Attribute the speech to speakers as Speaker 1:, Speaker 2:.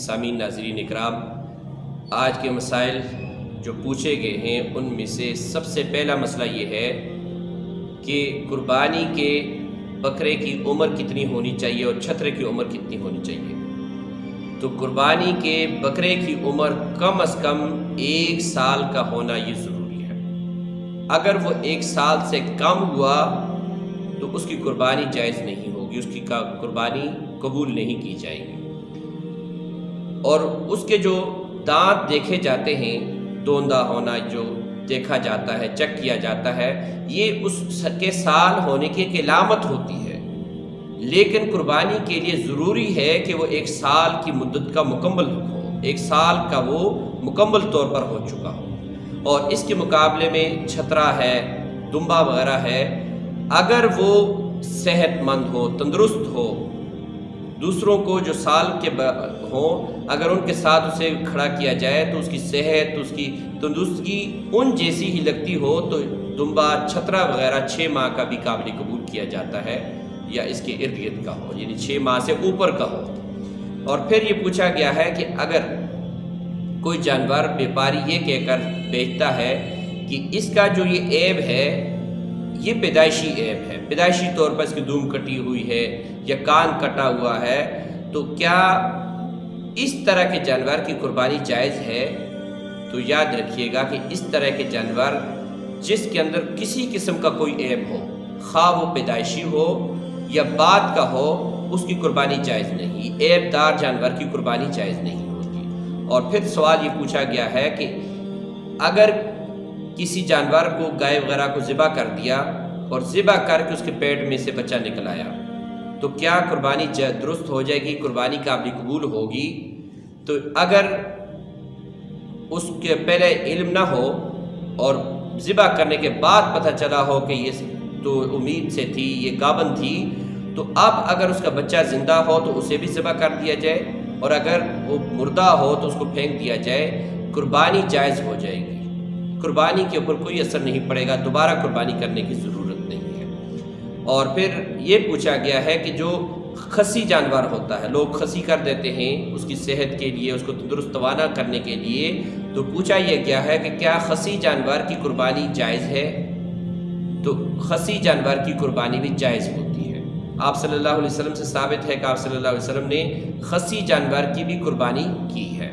Speaker 1: سامعین ناظرین اکرام، آج کے مسائل جو پوچھے گئے ہیں ان میں سے سب سے پہلا مسئلہ یہ ہے کہ قربانی کے بکرے کی عمر کتنی ہونی چاہیے اور چھترے کی عمر کتنی ہونی چاہیے۔ تو قربانی کے بکرے کی عمر کم از کم 1 سال کا ہونا یہ ضروری ہے۔ اگر وہ 1 سال سے کم ہوا تو اس کی قربانی جائز نہیں ہوگی، اس کی قربانی قبول نہیں کی جائے گی۔ اور اس کے جو دانت دیکھے جاتے ہیں، دوندہ ہونا جو دیکھا جاتا ہے، چیک کیا جاتا ہے، یہ اس کے سال ہونے کی ایک علامت ہوتی ہے۔ لیکن قربانی کے لیے ضروری ہے کہ وہ 1 سال کی مدت کا مکمل ہو، 1 سال کا وہ مکمل طور پر ہو چکا ہو۔ اور اس کے مقابلے میں چھترا ہے، دمبا وغیرہ ہے، اگر وہ صحت مند ہو، تندرست ہو، دوسروں کو جو سال کے ہوں اگر ان کے ساتھ اسے کھڑا کیا جائے تو اس کی صحت، اس کی تندرستگی ان جیسی ہی لگتی ہو تو دمبا، چھترا وغیرہ 6 ماہ کا بھی قابل قبول کیا جاتا ہے، یا اس کے ارد گرد کا ہو، یعنی 6 ماہ سے اوپر کا ہو۔ اور پھر یہ پوچھا گیا ہے کہ اگر کوئی جانور بیپاری یہ کہہ کر بیچتا ہے کہ اس کا جو یہ عیب ہے یہ پیدائشی عیب ہے، پیدائشی طور پر اس کی دم کٹی ہوئی ہے یا کان کٹا ہوا ہے، تو کیا اس طرح کے جانور کی قربانی جائز ہے؟ تو یاد رکھیے گا کہ اس طرح کے جانور جس کے اندر کسی قسم کا کوئی عیب ہو، خواہ وہ پیدائشی ہو یا بعد کا ہو، اس کی قربانی جائز نہیں، عیب دار جانور کی قربانی جائز نہیں ہوتی۔ اور پھر سوال یہ پوچھا گیا ہے کہ اگر کسی جانور کو، گائے وغیرہ کو ذبح کر دیا اور ذبح کر کے اس کے پیٹ میں سے بچہ نکل آیا تو کیا قربانی درست ہو جائے گی، قربانی قابل قبول ہوگی؟ تو اگر اس کے پہلے علم نہ ہو اور ذبح کرنے کے بعد پتہ چلا ہو کہ یہ تو امید سے تھی، یہ گابن تھی، تو اب اگر اس کا بچہ زندہ ہو تو اسے بھی ذبح کر دیا جائے، اور اگر وہ مردہ ہو تو اس کو پھینک دیا جائے، قربانی جائز ہو جائے گی، قربانی کے اوپر کوئی اثر نہیں پڑے گا، دوبارہ قربانی کرنے کی ضرورت نہیں ہے۔ اور پھر یہ پوچھا گیا ہے کہ جو خصی جانور ہوتا ہے، لوگ خصی کر دیتے ہیں اس کی صحت کے لیے، اس کو تندرست توانا کرنے کے لیے، تو پوچھا یہ گیا ہے کہ کیا خصی جانور کی قربانی جائز ہے؟ تو خصی جانور کی قربانی بھی جائز ہوتی ہے۔ آپ صلی اللہ علیہ وسلم سے ثابت ہے کہ آپ صلی اللہ علیہ وسلم نے خصی جانور کی بھی قربانی کی ہے۔